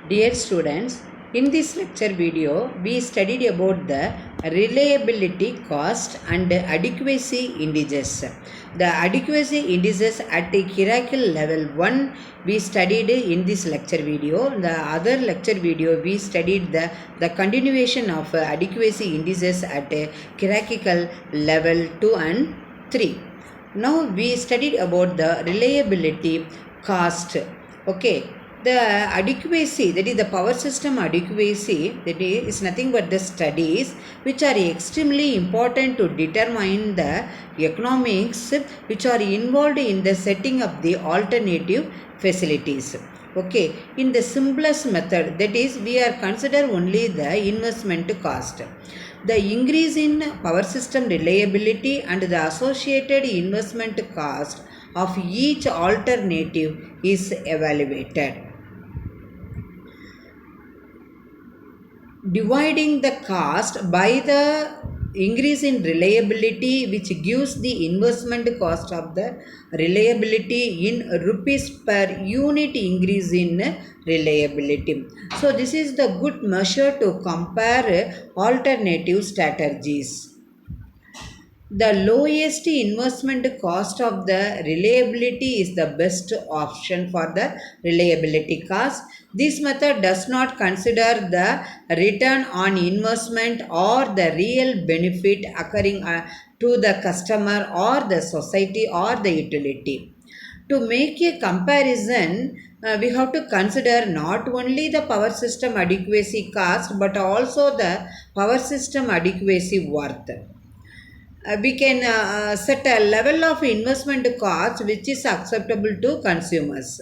Dear students, in this lecture video, we studied about the reliability cost and adequacy indices. The adequacy indices at the hierarchical level 1 we studied in this lecture video. The other lecture video we studied the continuation of adequacy indices at a hierarchical level 2 and 3. Now we studied about the reliability cost. Okay, the adequacy, that is the power system adequacy, that is nothing but the studies which are extremely important to determine the economics which are involved in the setting up the alternative facilities. Okay, in the simplest method, that is we are consider only the investment cost. The increase in power system reliability and the associated investment cost of each alternative is evaluated. Dividing the cost by the increase in reliability, which gives the investment cost of the reliability in rupees per unit increase in reliability. So this is the good measure to compare alternative strategies. The lowest investment cost of the reliability is the best option for the reliability cost. This method does not consider the return on investment or the real benefit occurring to the customer or the society or the utility. To make a comparison, we have to consider not only the power system adequacy cost but also the power system adequacy worth. We can set a level of investment cost which is acceptable to consumers.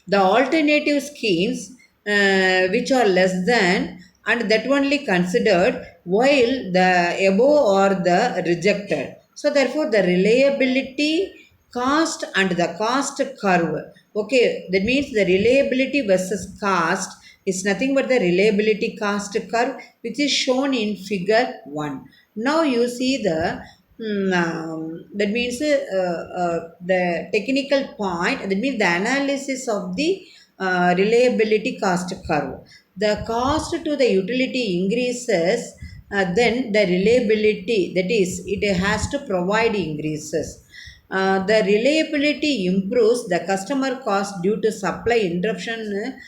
The alternative schemes which are less than and that only considered while the above or the rejected. So therefore the reliability cost and the cost curve. Okay, that means the reliability versus cost is nothing but the reliability cost curve which is shown in figure 1. Now you see the that means the technical point, that means the analysis of the reliability cost curve. The cost to the utility increases, then the reliability, that is it has to provide increases. The reliability improves, the customer cost due to supply interruption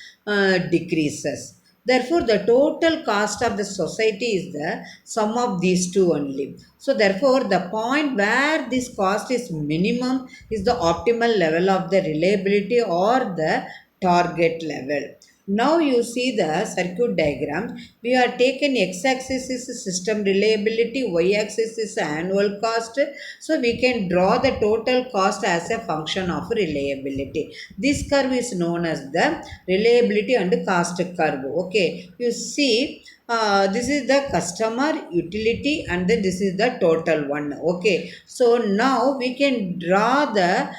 decreases. Therefore, the total cost of the society is the sum of these two only. So, therefore, the point where this cost is minimum is the optimal level of the reliability or the target level. Now you see the circuit diagram. We are taken x-axis is system reliability, y-axis is annual cost. So we can draw the total cost as a function of reliability. This curve is known as the reliability and cost curve. Okay, you see this is the customer utility and then this is the total one. Okay, so now we can draw the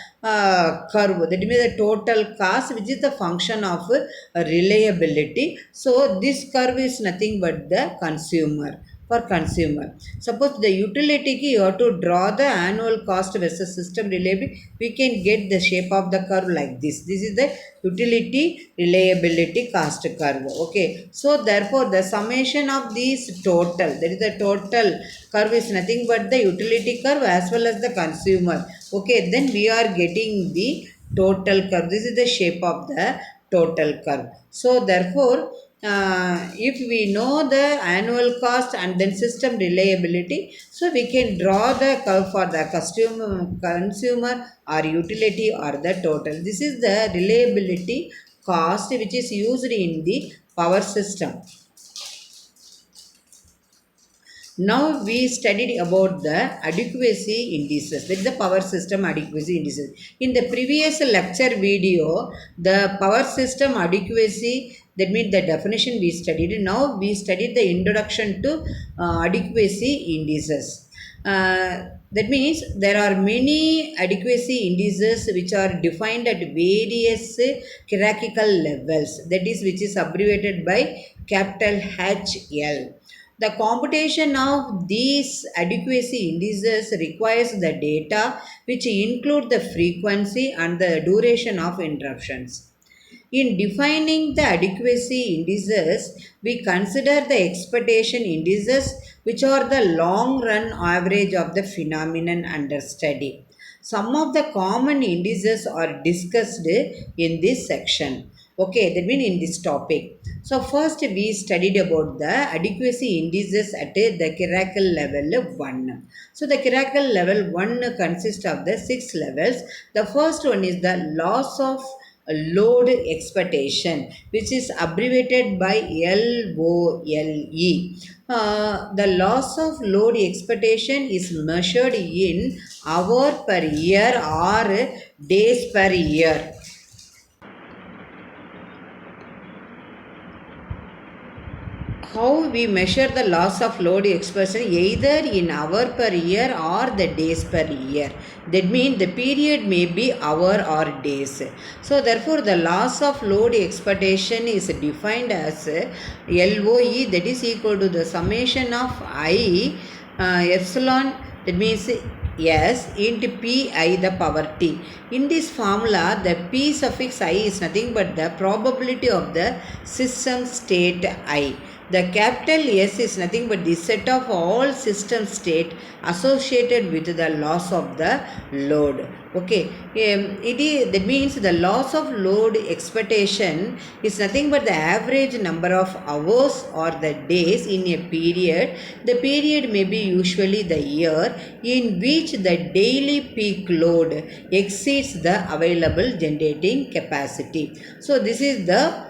curve, that means the total cost which is the function of reliability. So this curve is nothing but the consumer, for consumer. Suppose the utility you have to draw the annual cost versus system reliability, we can get the shape of the curve like this. This is the utility reliability cost curve. Okay, so therefore the summation of these total, that is the total curve is nothing but the utility curve as well as the consumer. Okay, then we are getting the total curve. This is the shape of the total curve. So therefore if we know the annual cost and then system reliability, so we can draw the curve for the consumer or utility or the total. This is the reliability cost which is used in the power system. Now we studied about the adequacy indices, that is the power system adequacy indices. In the previous lecture video, the power system adequacy, that means the definition we studied. Now we studied the introduction to adequacy indices. That means there are many adequacy indices which are defined at various hierarchical levels, that is which is abbreviated by capital HL. The computation of these adequacy indices requires the data which include the frequency and the duration of interruptions. In defining the adequacy indices, we consider the expectation indices, which are the long run average of the phenomenon under study. Some of the common indices are discussed in this section. Okay, that means in this topic. So first we studied about the adequacy indices at the Kirakel level 1. So the Kirakel level 1 consists of the 6 levels. The first one is the loss of load expectation, which is abbreviated by LOLE. The loss of load expectation is measured in hour per year or days per year. How we measure the loss of load expression either in hour per year or the days per year. That means the period may be hour or days. So therefore the loss of load expectation is defined as LOE, that is equal to the summation of I epsilon, that means S into Pi the power T. In this formula, the P suffix I is nothing but the probability of the system state I. The capital S is nothing but the set of all system state associated with the loss of the load. Okay, that means the loss of load expectation is nothing but the average number of hours or the days in a period. The period may be usually the year in which the daily peak load exceeds the available generating capacity. So this is the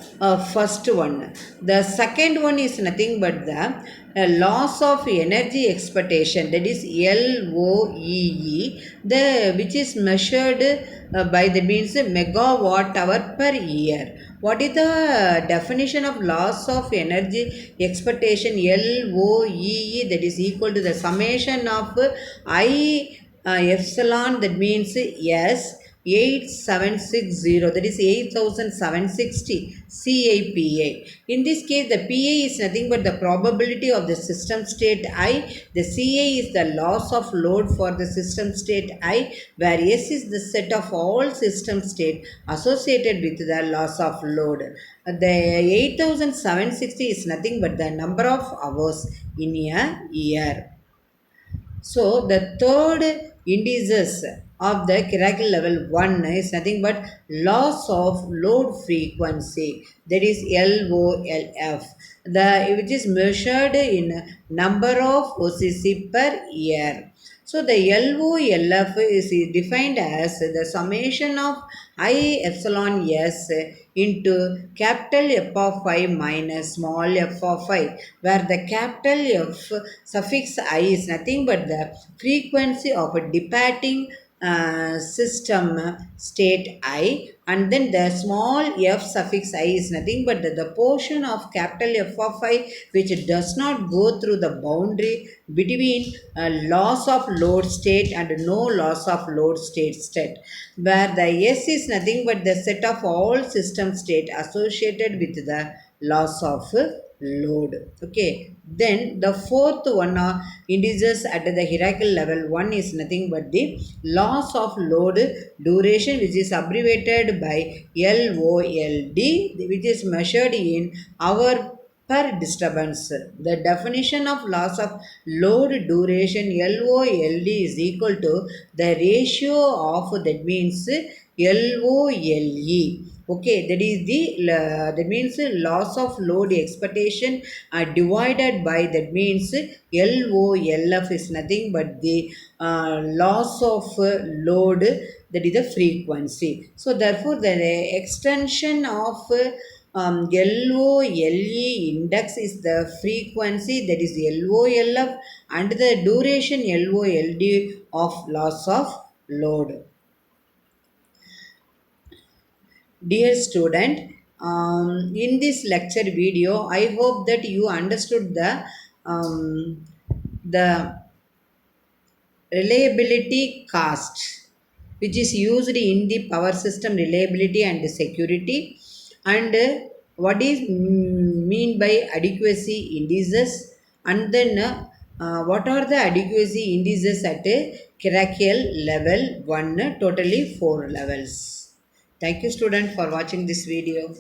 first one. The second one is nothing but the loss of energy expectation, that is LOEE, which is measured by the means megawatt hour per year. What is the definition of loss of energy expectation? LOEE, that is equal to the summation of I epsilon, that means S 8760, that is 8760 CIPA. In this case, the PA is nothing but the probability of the system state I. The CA is the loss of load for the system state I, where S is the set of all system state associated with the loss of load. The 8760 is nothing but the number of hours in a year. So the third indices of the Kirakel level 1 is nothing but loss of load frequency, that is LOLF, which is measured in number of OCC per year. So the LOLF is defined as the summation of I epsilon S into capital F of I minus small f of I, where the capital F suffix I is nothing but the frequency of a departing system state I, and then the small f suffix I is nothing but the portion of capital F of I which does not go through the boundary between loss of load state and no loss of load state, where the S is nothing but the set of all system state associated with the loss of load. Okay, then the fourth one indices at the hierarchical level 1 is nothing but the loss of load duration, which is abbreviated by LOLD, which is measured in hour per disturbance. The definition of loss of load duration LOLD is equal to the ratio of, that means LOLE. Okay, that is that means loss of load expectation divided by, that means LOLF is nothing but the loss of load, that is the frequency. So therefore the extension of LOLE index is the frequency, that is LOLF, and the duration LOLD of loss of load. Dear student, in this lecture video, I hope that you understood the reliability cost, which is used in the power system reliability and security, and what is mean by adequacy indices, and then what are the adequacy indices at a Kirakel level 1, totally 4 levels. Thank you student for watching this video.